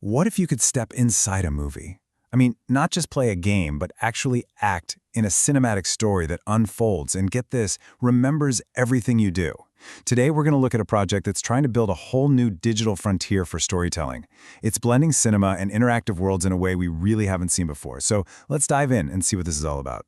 What if you could step inside a movie? I mean, not just play a game, but actually act in a cinematic story that unfolds and, get this, remembers everything you do. Today, we're going to look at a project that's trying to build a whole new digital frontier for storytelling. It's blending cinema and interactive worlds in a way we really haven't seen before. So let's dive in and see what this is all about.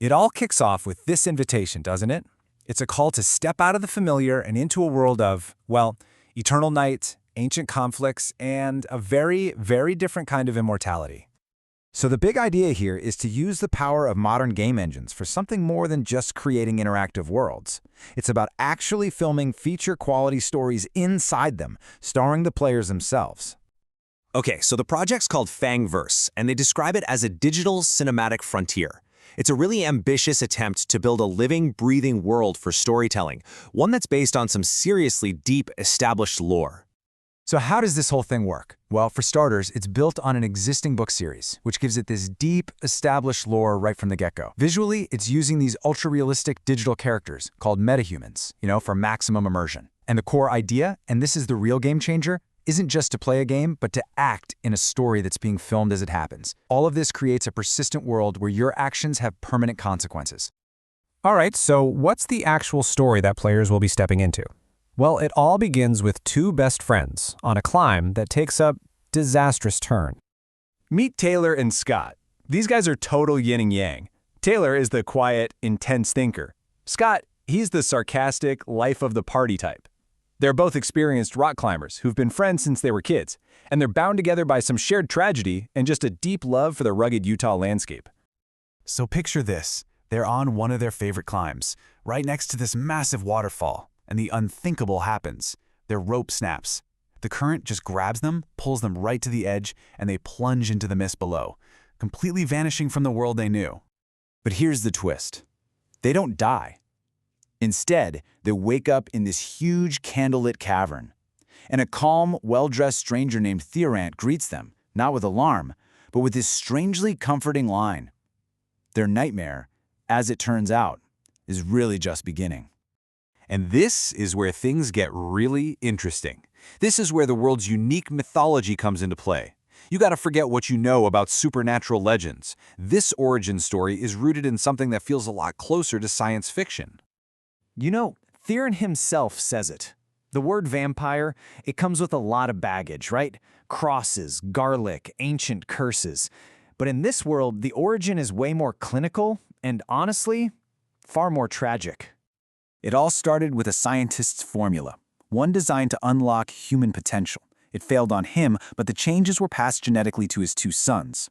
It all kicks off with this invitation, doesn't it? It's a call to step out of the familiar and into a world of, well, eternal night, ancient conflicts, and a very, very different kind of immortality. So the big idea here is to use the power of modern game engines for something more than just creating interactive worlds. It's about actually filming feature-quality stories inside them, starring the players themselves. Okay, so the project's called FangVerse, and they describe it as a digital cinematic frontier. It's a really ambitious attempt to build a living, breathing world for storytelling, one that's based on some seriously deep, established lore. So how does this whole thing work? Well, for starters, it's built on an existing book series, which gives it this deep, established lore right from the get-go. Visually, it's using these ultra-realistic digital characters called metahumans, for maximum immersion. And the core idea, and this is the real game changer, isn't just to play a game, but to act in a story that's being filmed as it happens. All of this creates a persistent world where your actions have permanent consequences. All right, so what's the actual story that players will be stepping into? Well, it all begins with two best friends on a climb that takes a disastrous turn. Meet Taylor and Scott. These guys are total yin and yang. Taylor is the quiet, intense thinker. Scott, he's the sarcastic, life-of-the-party type. They're both experienced rock climbers who've been friends since they were kids, and they're bound together by some shared tragedy and just a deep love for the rugged Utah landscape. So picture this. They're on one of their favorite climbs, right next to this massive waterfall, and the unthinkable happens. Their rope snaps. The current just grabs them, pulls them right to the edge, and they plunge into the mist below, completely vanishing from the world they knew. But here's the twist. They don't die. Instead, they wake up in this huge candlelit cavern. And a calm, well-dressed stranger named Theorant greets them, not with alarm, but with this strangely comforting line. Their nightmare, as it turns out, is really just beginning. And this is where things get really interesting. This is where the world's unique mythology comes into play. You gotta forget what you know about supernatural legends. This origin story is rooted in something that feels a lot closer to science fiction. Theron himself says it. The word vampire, it comes with a lot of baggage, right? Crosses, garlic, ancient curses. But in this world, the origin is way more clinical and, honestly, far more tragic. It all started with a scientist's formula, one designed to unlock human potential. It failed on him, but the changes were passed genetically to his two sons.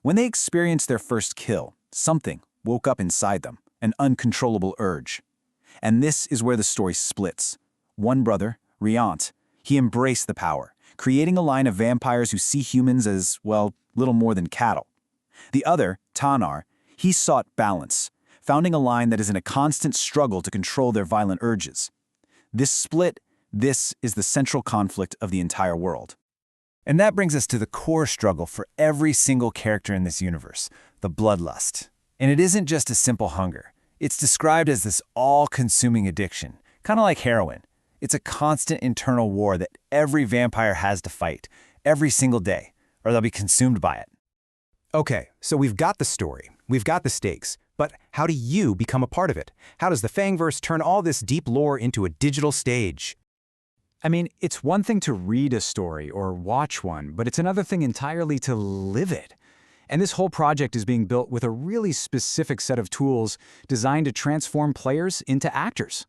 When they experienced their first kill, something woke up inside them, an uncontrollable urge. And this is where the story splits. One brother, Riant, he embraced the power, creating a line of vampires who see humans as, well, little more than cattle. The other, Tanar, he sought balance, founding a line that is in a constant struggle to control their violent urges. This split, this is the central conflict of the entire world. And that brings us to the core struggle for every single character in this universe, the bloodlust. And it isn't just a simple hunger. It's described as this all-consuming addiction, kind of like heroin. It's a constant internal war that every vampire has to fight, every single day, or they'll be consumed by it. Okay, so we've got the story, we've got the stakes, but how do you become a part of it? How does the FangVerse turn all this deep lore into a digital stage? I mean, it's one thing to read a story or watch one, but it's another thing entirely to live it. And this whole project is being built with a really specific set of tools designed to transform players into actors.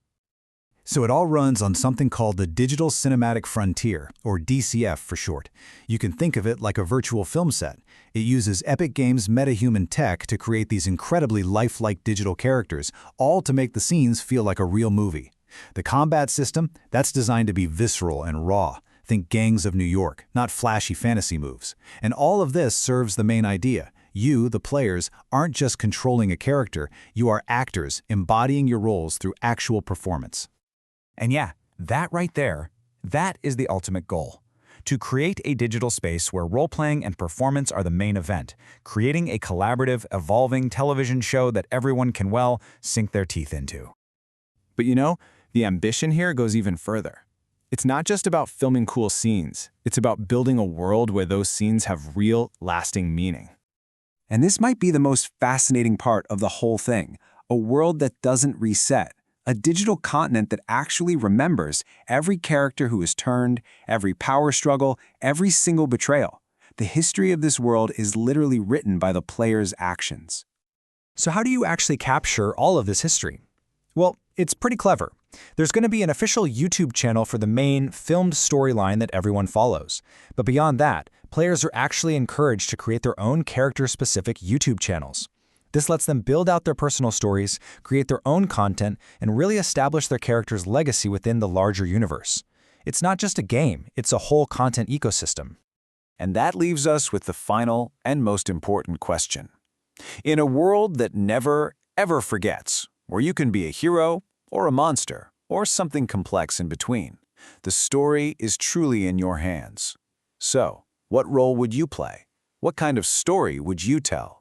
So it all runs on something called the Digital Cinematic Frontier, or DCF for short. You can think of it like a virtual film set. It uses Epic Games' metahuman tech to create these incredibly lifelike digital characters, all to make the scenes feel like a real movie. The combat system, that's designed to be visceral and raw. Think Gangs of New York, not flashy fantasy moves. And all of this serves the main idea. You, the players, aren't just controlling a character, you are actors embodying your roles through actual performance. And yeah, that right there, that is the ultimate goal. To create a digital space where role-playing and performance are the main event, creating a collaborative, evolving television show that everyone can, well, sink their teeth into. But the ambition here goes even further. It's not just about filming cool scenes. It's about building a world where those scenes have real, lasting meaning. And this might be the most fascinating part of the whole thing, a world that doesn't reset, a digital continent that actually remembers every character who is turned, every power struggle, every single betrayal. The history of this world is literally written by the player's actions. So how do you actually capture all of this history? Well, it's pretty clever. There's going to be an official YouTube channel for the main filmed storyline that everyone follows. But beyond that, players are actually encouraged to create their own character-specific YouTube channels. This lets them build out their personal stories, create their own content, and really establish their character's legacy within the larger universe. It's not just a game, it's a whole content ecosystem. And that leaves us with the final and most important question. In a world that never, ever forgets, where you can be a hero or a monster or something complex in between, the story is truly in your hands. So, what role would you play? What kind of story would you tell?